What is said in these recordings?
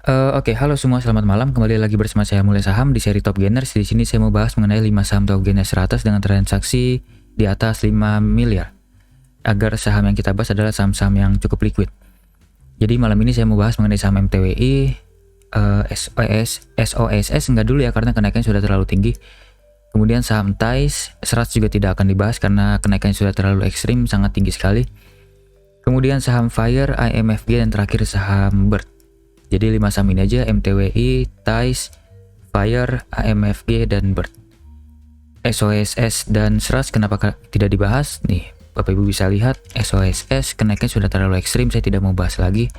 Oke, halo semua, selamat malam. Kembali lagi bersama saya Mulai Saham di seri Top Gainers. Di sini saya mau bahas mengenai 5 saham Top Gainers 100 dengan transaksi di atas 5 miliar. Agar saham yang kita bahas adalah saham-saham yang cukup liquid. Jadi malam ini saya mau bahas mengenai saham MTWI, SOSS enggak dulu ya karena kenaikannya sudah terlalu tinggi. Kemudian saham TAIS, Serat juga tidak akan dibahas karena kenaikannya sudah terlalu ekstrim, sangat tinggi sekali. Kemudian saham Fire, IMFG, dan terakhir saham Bird. Jadi 5 saham ini aja, MTWI, TAIS, Fire, AMFG, dan Bird. SOSS dan Serat kenapa tidak dibahas? Nih, Bapak Ibu bisa lihat SOSS kenaikan sudah terlalu ekstrim, saya tidak mau bahas lagi.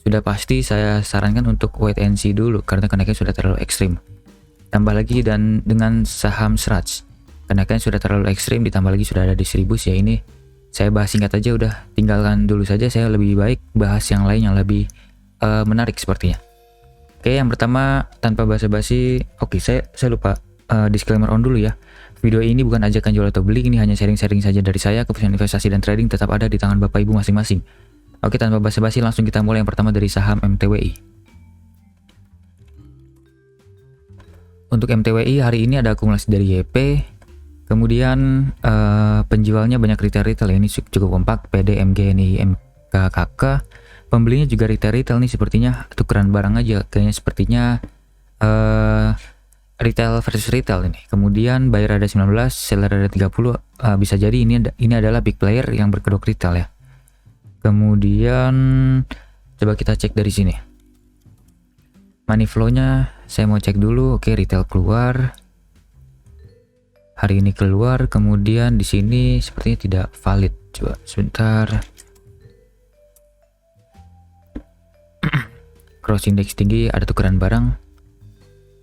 Sudah pasti saya sarankan untuk wait and see dulu karena kenaikan sudah terlalu ekstrim. Tambah lagi dan dengan saham Serat, kenaikan sudah terlalu ekstrim, ditambah lagi sudah ada distribusi ya, ini saya bahas singkat aja, udah tinggalkan dulu saja, saya lebih baik bahas yang lain yang lebih menarik sepertinya. Oke, yang pertama tanpa basa-basi, saya lupa disclaimer on dulu ya. Video ini bukan ajakan jual atau beli, ini hanya sharing-sharing saja dari saya. Keputusan investasi dan trading tetap ada di tangan Bapak Ibu masing-masing. Oke, tanpa basa-basi langsung kita mulai. Yang pertama dari saham MTWI. Untuk MTWI hari ini ada akumulasi dari YP. Kemudian penjualnya banyak retail-retail, ini cukup kompak. PD, MG, NI, MKKK. Pembelinya juga retail nih, sepertinya tukeran barang aja, kayaknya sepertinya retail versus retail ini. Kemudian buyer ada 19, seller ada 30, bisa jadi ini adalah big player yang berkedok retail ya. Kemudian coba kita cek dari sini. Money flow-nya saya mau cek dulu. Oke, retail keluar. Hari ini keluar, kemudian di sini sepertinya tidak valid. Coba sebentar. Cross index tinggi, ada tukeran barang.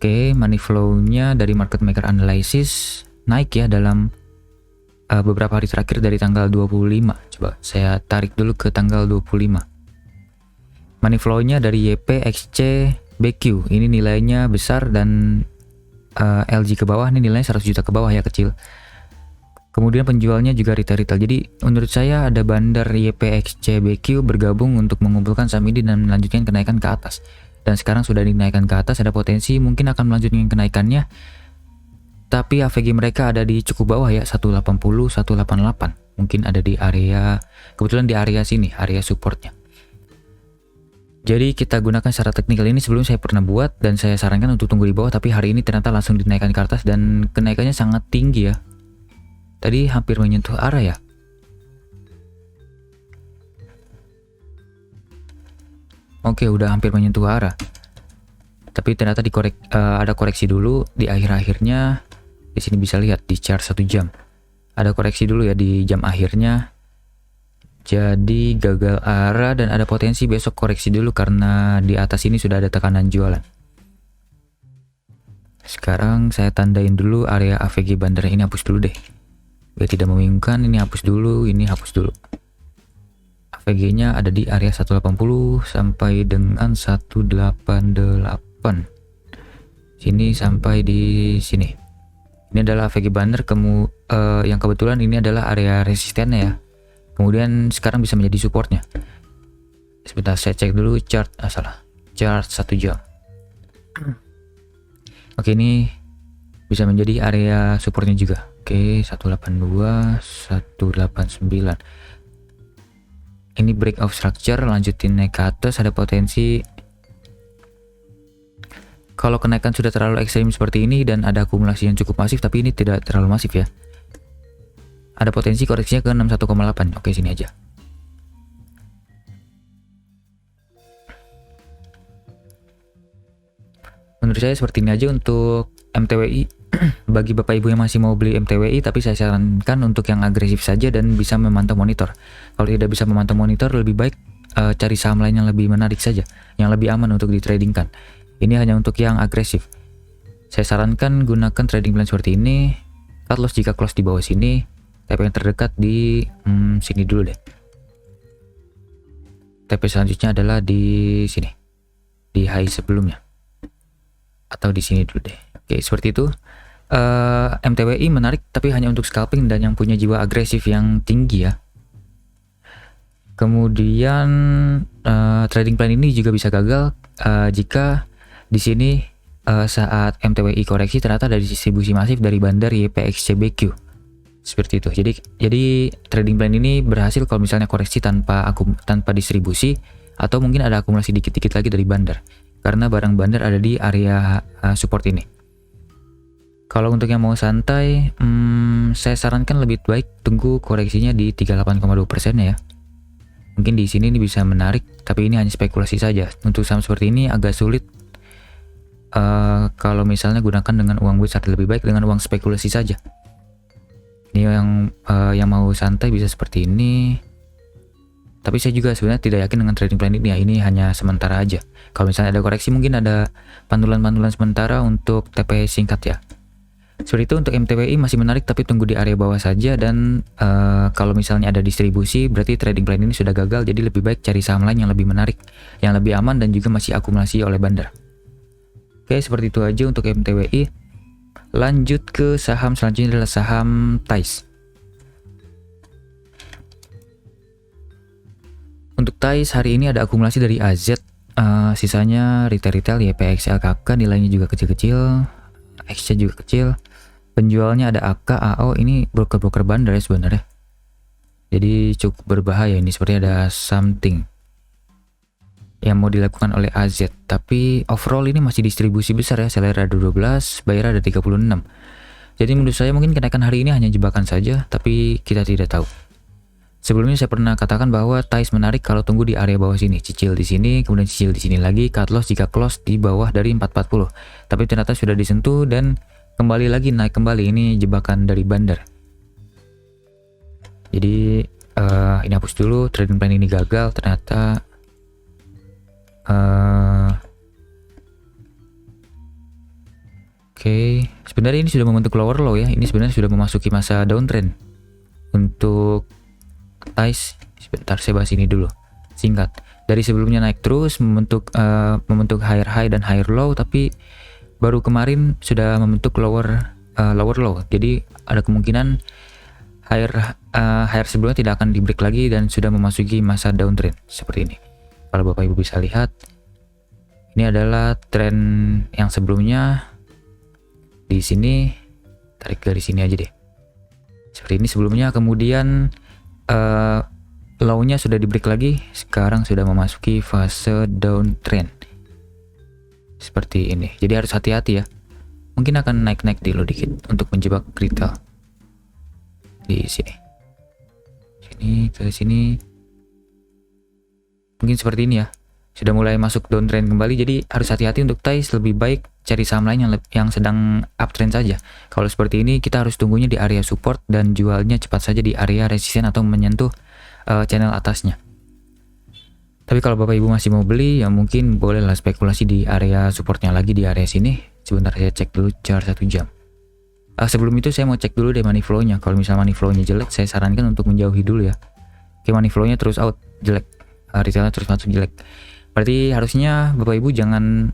Oke, money flow-nya dari market maker analysis naik ya dalam beberapa hari terakhir dari tanggal 25. Coba saya tarik dulu ke tanggal 25. Money flow-nya dari YP, XC, BQ. Ini nilainya besar dan LG ke bawah, ini nilainya 100 juta ke bawah ya, kecil. Kemudian penjualnya juga retail. Jadi menurut saya ada bandar YPXC BQ bergabung untuk mengumpulkan saham ini dan melanjutkan kenaikan ke atas. Dan sekarang sudah dinaikkan ke atas, ada potensi mungkin akan melanjutkan kenaikannya. Tapi AVG mereka ada di cukup bawah ya, 180, 188. Mungkin ada di area, kebetulan di area sini, area supportnya. Jadi kita gunakan secara teknikal ini sebelum saya pernah buat dan saya sarankan untuk tunggu di bawah, tapi hari ini ternyata langsung dinaikkan ke atas dan kenaikannya sangat tinggi ya. Tadi hampir menyentuh arah ya. Oke, udah hampir menyentuh arah. Tapi ternyata ada koreksi dulu di akhir-akhirnya. Di sini bisa lihat di chart 1 jam. Ada koreksi dulu ya di jam akhirnya. Jadi gagal arah dan ada potensi besok koreksi dulu karena di atas ini sudah ada tekanan jualan. Sekarang saya tandain dulu area AVG bandar ini, hapus dulu deh. Biar tidak membingungkan, ini hapus dulu, ini hapus dulu. AVG-nya ada di area 180 sampai dengan 188. Sini sampai di sini. Ini adalah AVG bandar, yang kebetulan ini adalah area resistennya ya. Kemudian sekarang bisa menjadi supportnya. Sebentar saya cek dulu chart, chart 1 jam. Oke, ini bisa menjadi area supportnya juga. Oke, 182, 189. Ini break of structure, lanjutin naik ke atas, ada potensi. Kalau kenaikan sudah terlalu ekstrim seperti ini dan ada akumulasi yang cukup masif, tapi ini tidak terlalu masif ya. Ada potensi koreksinya ke 61,8. Oke, sini aja. Menurut saya seperti ini aja untuk MTWI. Bagi Bapak Ibu yang masih mau beli MTWI, tapi saya sarankan untuk yang agresif saja dan bisa memantau monitor. Kalau tidak bisa memantau monitor, lebih baik cari saham lain yang lebih menarik saja, yang lebih aman untuk ditradingkan. Ini hanya untuk yang agresif. Saya sarankan gunakan trading plan seperti ini. Cut loss jika close di bawah sini. TP yang terdekat di sini dulu deh. TP selanjutnya adalah di sini, di high sebelumnya, atau di sini dulu deh. Oke, seperti itu. MTWI menarik tapi hanya untuk scalping dan yang punya jiwa agresif yang tinggi ya. Kemudian trading plan ini juga bisa gagal jika di sini saat MTWI koreksi ternyata ada distribusi masif dari bandar YPXCBQ. Seperti itu. Jadi trading plan ini berhasil kalau misalnya koreksi tanpa distribusi, atau mungkin ada akumulasi dikit-dikit lagi dari bandar. Karena barang bandar ada di area support ini. Kalau untuk yang mau santai, saya sarankan lebih baik tunggu koreksinya di 38,2% ya. Mungkin di sini ini bisa menarik, tapi ini hanya spekulasi saja. Untuk saham seperti ini agak sulit. Kalau misalnya gunakan dengan uang besar, lebih baik dengan uang spekulasi saja. Ini yang mau santai bisa seperti ini. Tapi saya juga sebenarnya tidak yakin dengan trading plan ini ya. Ini hanya sementara aja. Kalau misalnya ada koreksi, mungkin ada pantulan-pantulan sementara untuk TP singkat ya. Seperti itu untuk MTWI masih menarik, tapi tunggu di area bawah saja. Dan kalau misalnya ada distribusi, berarti trading plan ini sudah gagal. Jadi lebih baik cari saham lain yang lebih menarik, yang lebih aman dan juga masih akumulasi oleh bandar. Oke, seperti itu aja untuk MTWI. Lanjut ke saham selanjutnya adalah saham TAIS. Untuk TAIS hari ini ada akumulasi dari AZ, sisanya retail YPXL KK, nilainya juga kecil-kecil, X-nya juga kecil. Penjualnya ada AK, AO, ini broker-broker bandar ya sebenarnya. Jadi cukup berbahaya ini, seperti ada something yang mau dilakukan oleh AZ, tapi overall ini masih distribusi besar ya. Seller ada 12, buyer ada 36. Jadi menurut saya mungkin kenaikan hari ini hanya jebakan saja, tapi kita tidak tahu. Sebelumnya saya pernah katakan bahwa TAIS menarik kalau tunggu di area bawah sini, cicil di sini, kemudian cicil di sini lagi, cut loss jika close di bawah dari 440. Tapi ternyata sudah disentuh dan kembali lagi naik kembali. Ini jebakan dari bandar. Jadi ini hapus dulu, trading plan ini gagal ternyata. Oke, sebenarnya ini sudah membentuk lower low ya. Ini sebenarnya sudah memasuki masa downtrend. Untuk TAIS, sebentar saya bahas ini dulu singkat. Dari sebelumnya naik terus membentuk higher high dan higher low, tapi baru kemarin sudah membentuk lower low. Jadi ada kemungkinan higher sebelumnya tidak akan di break lagi dan sudah memasuki masa downtrend seperti ini. Kalau Bapak Ibu bisa lihat, ini adalah tren yang sebelumnya. Di sini, tarik dari sini aja deh. Seperti ini sebelumnya, kemudian low-nya sudah di break lagi. Sekarang sudah memasuki fase downtrend. Seperti ini. Jadi harus hati-hati ya. Mungkin akan naik-naik dulu dikit untuk menjebak retail. Di sini. Sini ke sini. Mungkin seperti ini ya, sudah mulai masuk downtrend kembali. Jadi harus hati-hati untuk TAIS, lebih baik cari saham lain yang sedang uptrend saja. Kalau seperti ini kita harus tunggunya di area support dan jualnya cepat saja di area resisten atau menyentuh channel atasnya. Tapi kalau Bapak Ibu masih mau beli, ya mungkin bolehlah spekulasi di area supportnya lagi di area sini. Sebentar saya cek dulu chart 1 jam. Sebelum itu saya mau cek dulu deh money flow-nya. Kalau misalnya money flow-nya jelek, saya sarankan untuk menjauhi dulu ya. Oke, money flow-nya terus out, jelek. Retailnya terus masuk jelek. Berarti harusnya Bapak Ibu jangan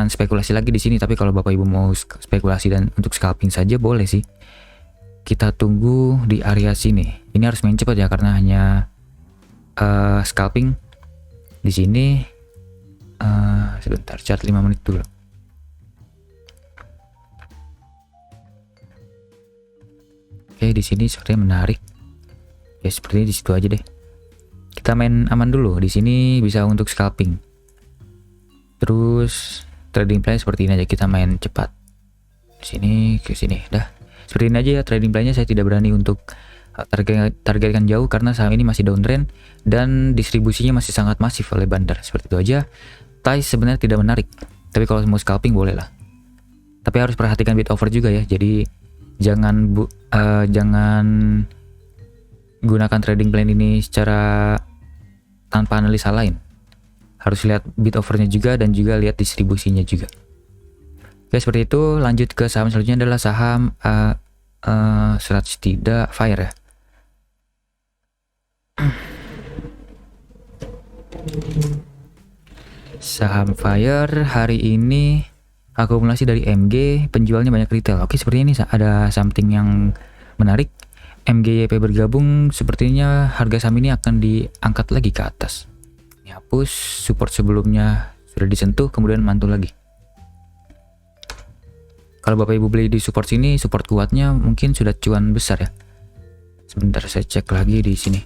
spekulasi lagi di sini. Tapi kalau Bapak Ibu mau spekulasi dan untuk scalping saja boleh sih. Kita tunggu di area sini. Ini harus main cepat ya karena hanya scalping di sini. Sebentar, chart 5 menit dulu. Oke, di sini sepertinya menarik. Ya sepertinya di situ aja deh. Kita main aman dulu. Di sini bisa untuk scalping. Terus trading plan seperti ini aja, kita main cepat. Sini ke sini, dah. Seperti ini aja ya trading plan-nya. Saya tidak berani untuk targetkan jauh karena saham ini masih downtrend dan distribusinya masih sangat masif oleh bandar. Seperti itu aja. TAIS sebenarnya tidak menarik, tapi kalau mau scalping boleh lah. Tapi harus perhatikan bid offer juga ya. Jadi jangan gunakan trading plan ini secara tanpa analisa lain. Harus lihat bid offernya juga dan juga lihat distribusinya juga. Oke, seperti itu. Lanjut ke saham selanjutnya adalah saham tidak Fire ya. Saham Fire hari ini akumulasi dari MG, penjualnya banyak retail. Oke, sepertinya ini ada something yang menarik. MGYP bergabung, sepertinya harga saham ini akan diangkat lagi ke atas. Ini hapus, support sebelumnya sudah disentuh kemudian mantul lagi. Kalau Bapak Ibu beli di support sini, support kuatnya mungkin sudah cuan besar ya. Sebentar saya cek lagi di sini.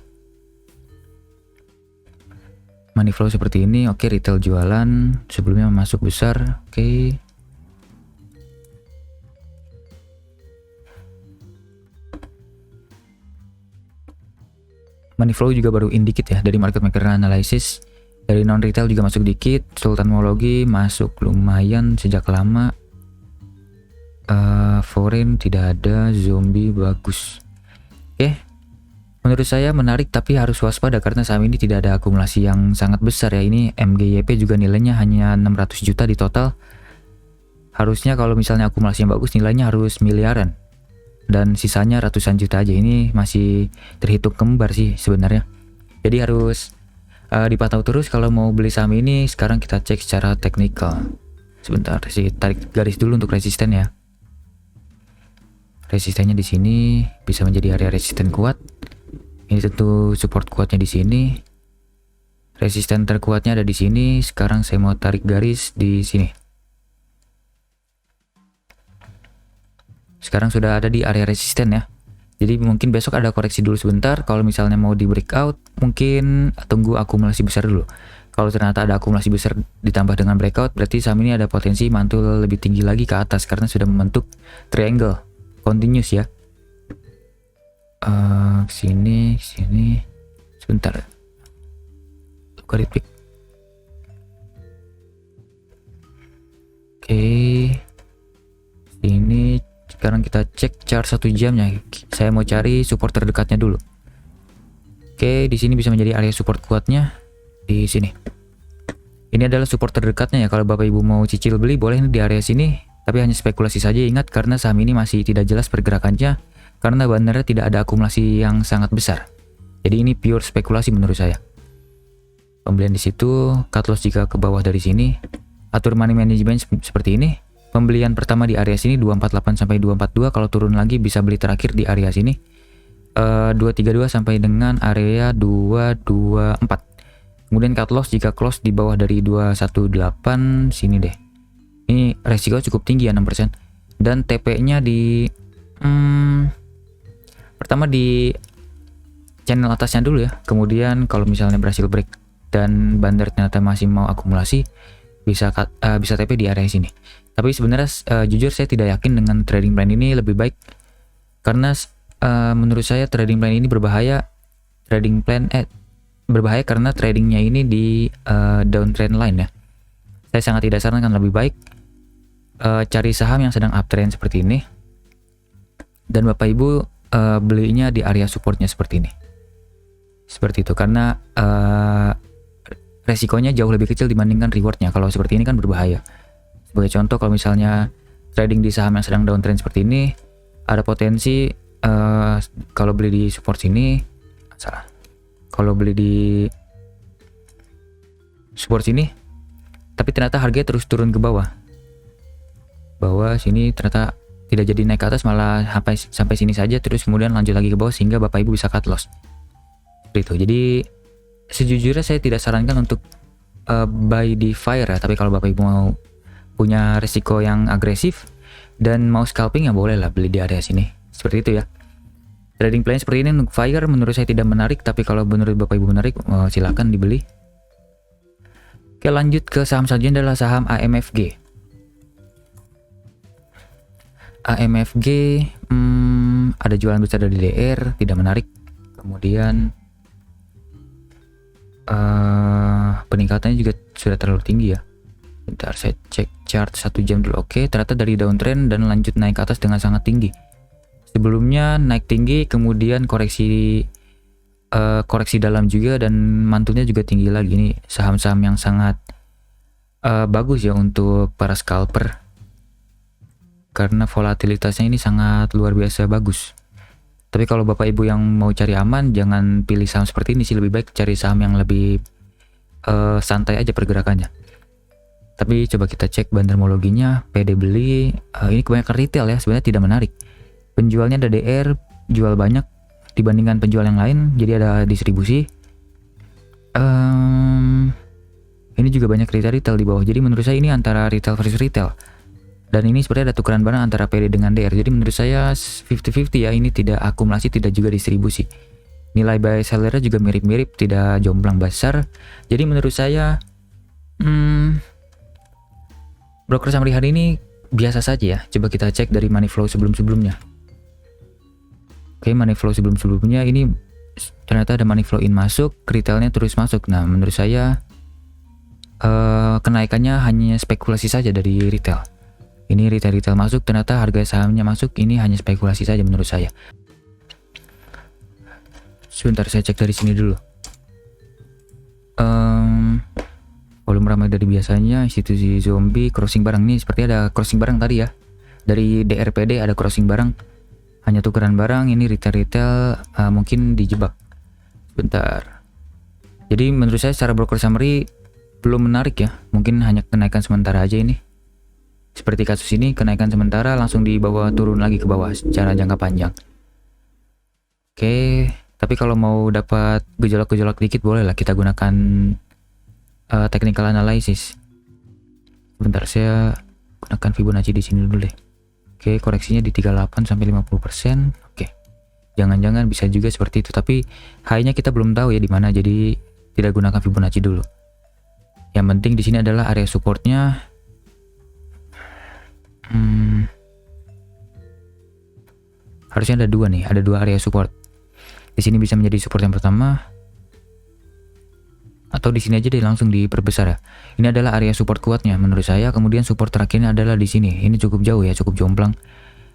Money flow seperti ini, oke, retail jualan sebelumnya masuk besar, oke. Money flow juga baru in dikit ya dari market maker analysis. Dari non retail juga masuk dikit. Sultanmology masuk lumayan sejak lama. Foreign tidak ada. Zombie bagus. Oke. Menurut saya menarik tapi harus waspada karena saham ini tidak ada akumulasi yang sangat besar ya. Ini MGYP juga nilainya hanya 600 juta di total. Harusnya kalau misalnya akumulasi yang bagus nilainya harus miliaran. Dan sisanya ratusan juta aja. Ini masih terhitung kembar sih sebenarnya. Jadi harus dipantau terus kalau mau beli saham ini. Sekarang kita cek secara teknikal. Sebentar sih, tarik garis dulu untuk resisten ya. Resistennya di sini bisa menjadi area resisten kuat. Ini tentu support kuatnya di sini. Resisten terkuatnya ada di sini. Sekarang saya mau tarik garis di sini. Sekarang sudah ada di area resisten ya. Jadi mungkin besok ada koreksi dulu sebentar. Kalau misalnya mau di breakout, mungkin tunggu akumulasi besar dulu. Kalau ternyata ada akumulasi besar ditambah dengan breakout, berarti saham ini ada potensi mantul lebih tinggi lagi ke atas karena sudah membentuk triangle continuous ya. Sini sebentar. Logarithmic. Oke. Sini sekarang kita cek chart 1 jamnya. Saya mau cari support terdekatnya dulu. Oke, di sini bisa menjadi area support kuatnya di sini. Ini adalah support terdekatnya ya. Kalau Bapak Ibu mau cicil beli boleh di area sini. Tapi hanya spekulasi saja, ingat karena saham ini masih tidak jelas pergerakannya karena benar tidak ada akumulasi yang sangat besar. Jadi ini pure spekulasi menurut saya. Pembelian di situ, cut loss jika ke bawah dari sini. Atur money management seperti ini. Pembelian pertama di area sini 248 sampai 242, kalau turun lagi bisa beli terakhir di area sini. 232 sampai dengan area 224. Kemudian cut loss jika close di bawah dari 218 sini deh. Ini resiko cukup tinggi ya 6%. Dan TP-nya di pertama di channel atasnya dulu ya. Kemudian kalau misalnya berhasil break dan bandar ternyata masih mau akumulasi, bisa TP di area sini. Tapi sebenarnya jujur saya tidak yakin dengan trading plan ini. Lebih baik karena menurut saya trading plan ini berbahaya. Berbahaya karena tradingnya ini di downtrend line ya. Saya sangat tidak sarankan, lebih baik cari saham yang sedang uptrend seperti ini dan Bapak Ibu belinya di area supportnya seperti ini, seperti itu, karena resikonya jauh lebih kecil dibandingkan rewardnya. Kalau seperti ini kan berbahaya. Sebagai contoh, kalau misalnya trading di saham yang sedang downtrend seperti ini, ada potensi kalau beli di support sini, kalau beli di support sini tapi ternyata harganya terus turun ke bawah sini, ternyata tidak jadi naik ke atas, malah sampai sini saja terus kemudian lanjut lagi ke bawah sehingga Bapak Ibu bisa cut loss seperti itu. Jadi sejujurnya saya tidak sarankan untuk buy di fire ya, tapi kalau Bapak Ibu mau punya risiko yang agresif dan mau scalping ya boleh lah beli di area sini seperti itu ya. Trading plan seperti ini untuk fire menurut saya tidak menarik, tapi kalau menurut Bapak Ibu menarik silakan dibeli. Oke, lanjut ke saham selanjutnya adalah saham AMFG. AMFG ada jualan besar dari DR, tidak menarik. Kemudian peningkatannya juga sudah terlalu tinggi ya. Bentar saya cek chart 1 jam dulu. Oke, ternyata dari downtrend dan lanjut naik ke atas dengan sangat tinggi. Sebelumnya naik tinggi, kemudian koreksi dalam juga dan mantulnya juga tinggi lagi. Ini saham-saham yang sangat bagus ya untuk para scalper karena volatilitasnya ini sangat luar biasa bagus. Tapi kalau Bapak Ibu yang mau cari aman, jangan pilih saham seperti ini sih, lebih baik cari saham yang lebih santai aja pergerakannya. Tapi coba kita cek bandarmologinya, PD beli, ini kebanyakan retail ya, sebenarnya tidak menarik. Penjualnya ada DR, jual banyak dibandingkan penjual yang lain, jadi ada distribusi. Ini juga banyak retail di bawah. Jadi menurut saya ini antara retail versus retail. Dan ini sebenarnya ada tukeran barang antara PD dengan DR. Jadi menurut saya 50-50 ya. Ini tidak akumulasi, tidak juga distribusi. Nilai buy sellernya juga mirip-mirip, tidak jomplang besar. Jadi menurut saya broker summary hari ini biasa saja ya. Coba kita cek dari money flow sebelum-sebelumnya. Oke, money flow sebelum-sebelumnya ini ternyata ada money flow in masuk, retailnya terus masuk. Nah, menurut saya kenaikannya hanya spekulasi saja dari retail. Ini retail masuk, ternyata harga sahamnya masuk, ini hanya spekulasi saja menurut saya. Sebentar saya cek dari sini dulu. Volume ramai dari biasanya, institusi zombie, crossing barang nih seperti ada crossing barang tadi ya. Dari DRPD ada crossing barang, hanya tukeran barang. Ini retail mungkin dijebak. Bentar. Jadi menurut saya secara broker summary belum menarik ya, mungkin hanya kenaikan sementara aja ini. Seperti kasus ini, kenaikan sementara langsung dibawa turun lagi ke bawah secara jangka panjang. Oke, tapi kalau mau dapat gejolak-gejolak dikit boleh lah kita gunakan technical analysis. Bentar, saya gunakan Fibonacci di sini dulu deh. Oke, koreksinya di 38 sampai 50%. Oke. Jangan-jangan bisa juga seperti itu, tapi high-nya kita belum tahu ya di mana, jadi tidak gunakan Fibonacci dulu. Yang penting di sini adalah area supportnya. Harusnya ada dua nih, ada dua area support. Di sini bisa menjadi support yang pertama, atau di sini aja deh langsung diperbesar ya. Ini adalah area support kuatnya menurut saya. Kemudian support terakhirnya adalah di sini. Ini cukup jauh ya, cukup jomplang.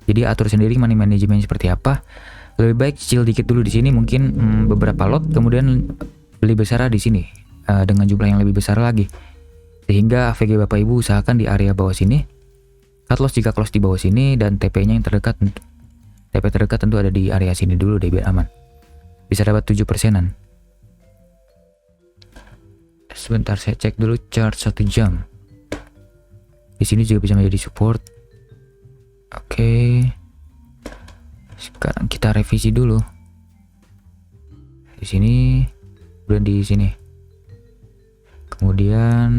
Jadi atur sendiri money management seperti apa. Lebih baik cicil dikit dulu di sini, mungkin beberapa lot, kemudian beli besar di sini dengan jumlah yang lebih besar lagi. Sehingga AVG Bapak Ibu usahakan di area bawah sini. Cut loss jika close di bawah sini, dan TP-nya yang terdekat. TP terdekat tentu ada di area sini dulu deh biar aman. Bisa dapat 7%-an. Sebentar saya cek dulu chart 1 jam. Di sini juga bisa menjadi support. Oke. Sekarang kita revisi dulu. Di sini, kemudian di sini. Kemudian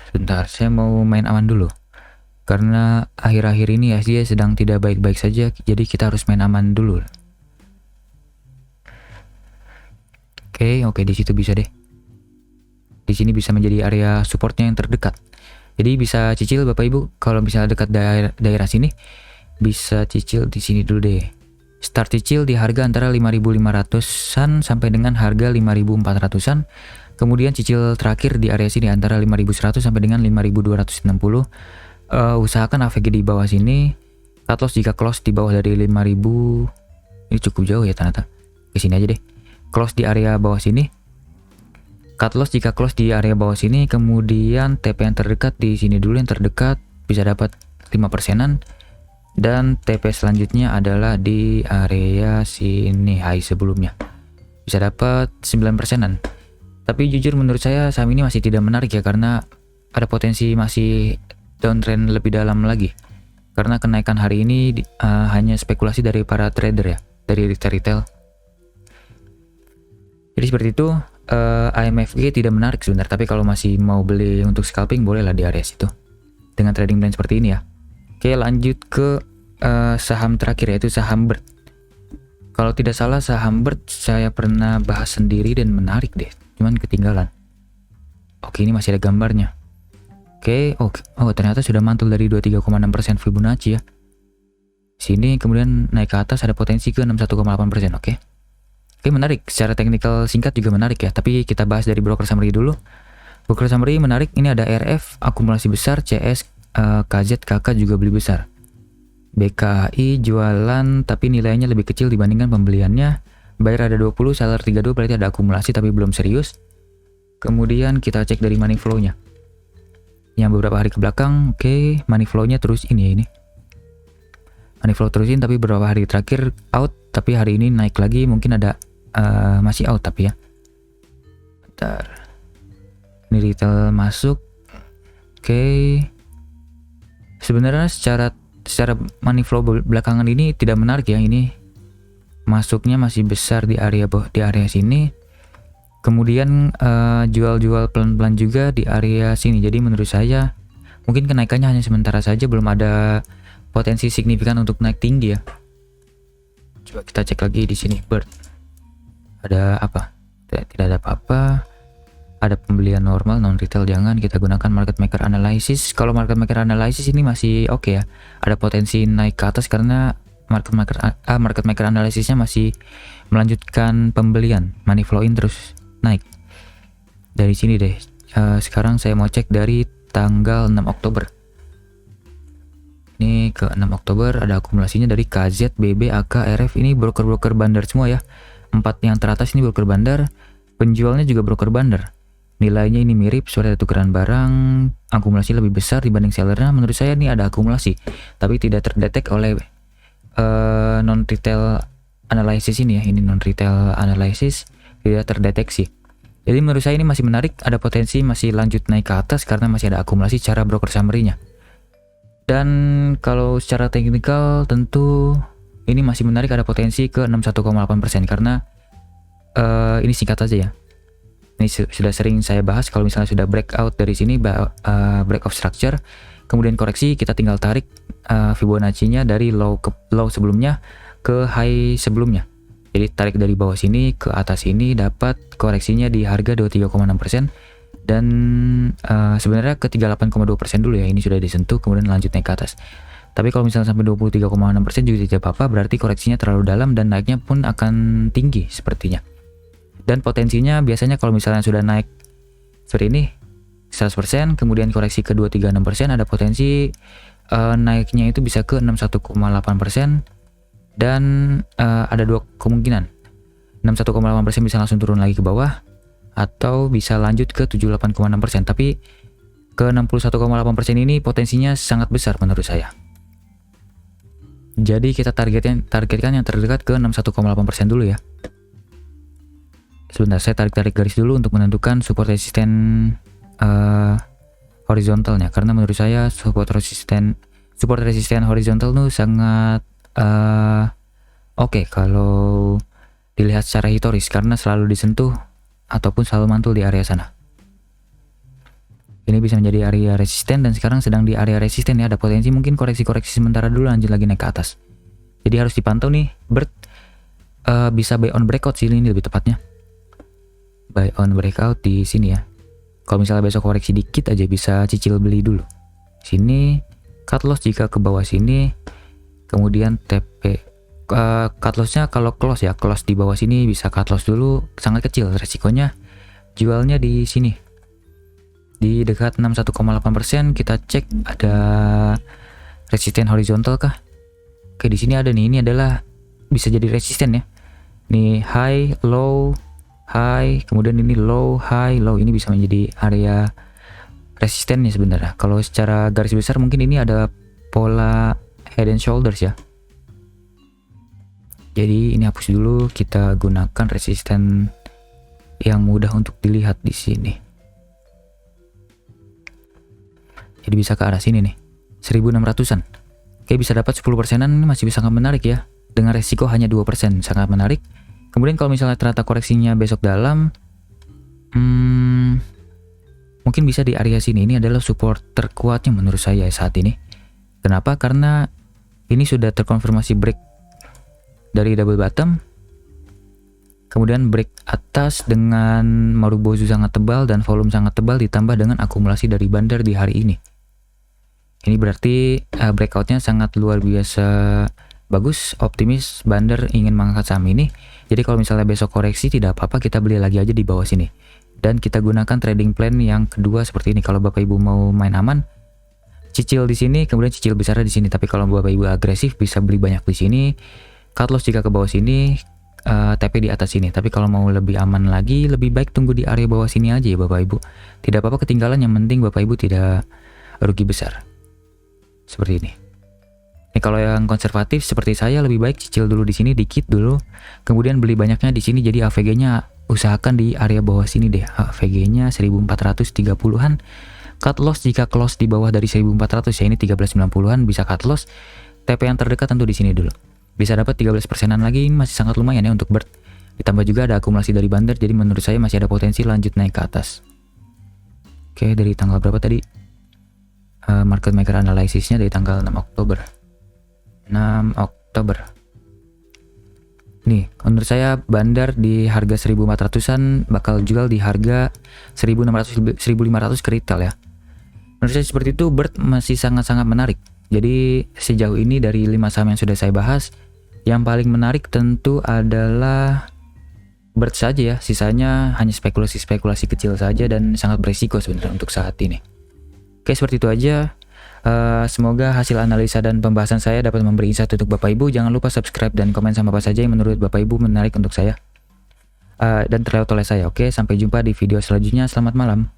sebentar, saya mau main aman dulu. Karena akhir-akhir ini dia sedang tidak baik-baik saja, jadi kita harus main aman dulu. Oke, di situ bisa deh. Di sini bisa menjadi area supportnya yang terdekat. Jadi bisa cicil Bapak Ibu, kalau bisa dekat daerah sini, bisa cicil di sini dulu deh. Start cicil di harga antara 5.500-an sampai dengan harga 5.400-an. Kemudian cicil terakhir di area sini antara 5.100 sampai dengan 5.260. Usahakan AVG di bawah sini. Cut loss jika close di bawah dari 5.000. Ini cukup jauh ya ternyata. Ke sini aja deh. Close di area bawah sini. Cut loss jika close di area bawah sini. Kemudian TP yang terdekat di sini dulu, yang terdekat bisa dapat 5%-an. Dan TP selanjutnya adalah di area sini, high sebelumnya. Bisa dapat 9%-an. Tapi jujur menurut saya saham ini masih tidak menarik ya, karena ada potensi masih downtrend lebih dalam lagi. Karena kenaikan hari ini hanya spekulasi dari para trader ya, dari retail. Jadi seperti itu, AMFG tidak menarik sebenarnya, tapi kalau masih mau beli untuk scalping bolehlah di area situ. Dengan trading plan seperti ini ya. Oke, lanjut ke saham terakhir, yaitu saham BIRT. Kalau tidak salah saham BIRT saya pernah bahas sendiri dan menarik deh, cuman ketinggalan. Oke, ini masih ada gambarnya. Oke, ternyata sudah mantul dari 23,6% Fibonacci ya. Sini kemudian naik ke atas, ada potensi ke 61,8%. Oke, menarik. Secara teknikal singkat juga menarik ya. Tapi kita bahas dari broker summary dulu. Broker summary menarik. Ini ada RF akumulasi besar, CS, KZ, KK juga beli besar. BKI jualan tapi nilainya lebih kecil dibandingkan pembeliannya. Buyer ada 20, seller 32, berarti ada akumulasi tapi belum serius. Kemudian kita cek dari money flow-nya. Yang beberapa hari ke belakang, oke, money flow-nya terus ini ya ini. Money flow terusin tapi beberapa hari terakhir out, tapi hari ini naik lagi, mungkin ada masih out tapi ya. Bentar. Ini retail masuk. Oke. Sebenarnya secara secara money flow belakangan ini tidak menarik ya. Ini masuknya masih besar di area sini, kemudian jual-jual pelan-pelan juga di area sini. Jadi menurut saya mungkin kenaikannya hanya sementara saja, belum ada potensi signifikan untuk naik tinggi ya. Coba kita cek lagi di sini Bird, ada apa? Tidak ada apa-apa. Ada pembelian normal, non retail jangan, kita gunakan market maker analysis. Kalau market maker analysis ini masih oke ya, ada potensi naik ke atas karena market maker analisisnya masih melanjutkan pembelian, money flow in terus naik. Dari sini deh, sekarang saya mau cek dari tanggal 6 Oktober. Ini ke 6 Oktober ada akumulasinya dari KZ, BB, AK, RF. Ini broker-broker bandar semua ya. 4 yang teratas ini broker bandar, penjualnya juga broker bandar. Nilainya ini mirip, sudah ada tukeran barang, akumulasi lebih besar dibanding sellernya. Menurut saya ini ada akumulasi, tapi tidak terdetek oleh non retail analysis ini ya. Ini non retail analysis tidak terdeteksi. Jadi menurut saya ini masih menarik, ada potensi masih lanjut naik ke atas karena masih ada akumulasi cara broker summary-nya. Dan kalau secara teknikal tentu ini masih menarik, ada potensi ke 61,8% karena ini singkat saja ya. Ini sudah sering saya bahas, kalau misalnya sudah breakout dari sini, breakout structure, kemudian koreksi, kita tinggal tarik Fibonacci-nya dari low sebelumnya ke high sebelumnya. Jadi tarik dari bawah sini ke atas ini, dapat koreksinya di harga 23,6%, dan sebenarnya ke 38,2% dulu ya, ini sudah disentuh, kemudian lanjut naik ke atas. Tapi kalau misalnya sampai 23,6% juga tidak apa-apa, berarti koreksinya terlalu dalam dan naiknya pun akan tinggi sepertinya. Dan potensinya biasanya kalau misalnya sudah naik seperti ini 100%, kemudian koreksi ke 236%, ada potensi naiknya itu bisa ke 61,8%, dan ada dua kemungkinan. 61,8% bisa langsung turun lagi ke bawah, atau bisa lanjut ke 78,6%. Tapi ke 61,8% ini potensinya sangat besar menurut saya. Jadi kita targetkan yang terdekat ke 61,8% dulu ya. Sebentar, saya tarik garis dulu untuk menentukan support resisten horizontalnya, karena menurut saya support resisten horizontal itu sangat oke kalau dilihat secara historis, karena selalu disentuh ataupun selalu mantul di area sana. Ini bisa menjadi area resisten dan sekarang sedang di area resisten ya, ada potensi mungkin koreksi sementara dulu, lanjut lagi naik ke atas. Jadi harus dipantau nih Bird, bisa buy on breakout sih ini lebih tepatnya. Buy on breakout di sini ya. Kalau misalnya besok koreksi dikit aja bisa cicil beli dulu. Sini cut loss jika ke bawah sini. Kemudian TP cut lossnya kalau close ya, close di bawah sini bisa cut loss dulu, sangat kecil resikonya. Jualnya di sini. Di dekat 61,8%, kita cek ada resisten horizontal kah? Oke, di sini ada nih. Ini adalah bisa jadi resisten ya. Nih high, low, high, kemudian ini low, high, low. Ini bisa menjadi area resistennya sebenarnya. Kalau secara garis besar mungkin ini ada pola head and shoulders ya. Jadi ini hapus dulu, kita gunakan resisten yang mudah untuk dilihat di sini. Jadi bisa ke arah sini nih, 1600-an. Oke, bisa dapat 10%-an, ini masih sangat menarik ya. Dengan resiko hanya 2%, sangat menarik. Kemudian kalau misalnya ternyata koreksinya besok dalam, mungkin bisa di area sini. Ini adalah support terkuatnya menurut saya saat ini. Kenapa? Karena ini sudah terkonfirmasi break dari double bottom, kemudian break atas dengan Marubozu sangat tebal dan volume sangat tebal, ditambah dengan akumulasi dari bandar di hari ini. Ini berarti breakoutnya sangat luar biasa bagus, optimis bandar ingin mengangkat saham ini. Jadi kalau misalnya besok koreksi tidak apa-apa, kita beli lagi aja di bawah sini. Dan kita gunakan trading plan yang kedua seperti ini. Kalau Bapak Ibu mau main aman, cicil di sini, kemudian cicil besar di sini. Tapi kalau Bapak Ibu agresif bisa beli banyak di sini. Cut loss jika ke bawah sini, TP di atas sini. Tapi kalau mau lebih aman lagi, lebih baik tunggu di area bawah sini aja ya Bapak Ibu. Tidak apa-apa ketinggalan, yang penting Bapak Ibu tidak rugi besar. Seperti ini. Ini kalau yang konservatif seperti saya lebih baik cicil dulu di sini dikit dulu, kemudian beli banyaknya di sini. Jadi AVG-nya usahakan di area bawah sini deh. AVG-nya 1430-an. cut loss jika close di bawah dari 1400 ya, ini 1390-an bisa cut loss. TP yang terdekat tentu di sini dulu. Bisa dapat 13%-an lagi, ini masih sangat lumayan ya untuk BERT. Ditambah juga ada akumulasi dari Bander, jadi menurut saya masih ada potensi lanjut naik ke atas. Oke, dari tanggal berapa tadi? Market maker analysisnya dari tanggal 6 Oktober. 6 Oktober. Nih, menurut saya Bandar di harga 1400-an bakal jual di harga 1600 1500 ke retail ya. Menurut saya seperti itu, BERT masih sangat-sangat menarik. Jadi sejauh ini dari 5 saham yang sudah saya bahas, yang paling menarik tentu adalah BERT saja ya. Sisanya hanya spekulasi-spekulasi kecil saja dan sangat berisiko sebenarnya untuk saat ini. Oke, seperti itu aja. Semoga hasil analisa dan pembahasan saya dapat memberi insight untuk Bapak Ibu. Jangan lupa subscribe dan komen sama apa saja yang menurut Bapak Ibu menarik untuk saya dan terlewat oleh saya. Oke, sampai jumpa di video selanjutnya. Selamat malam.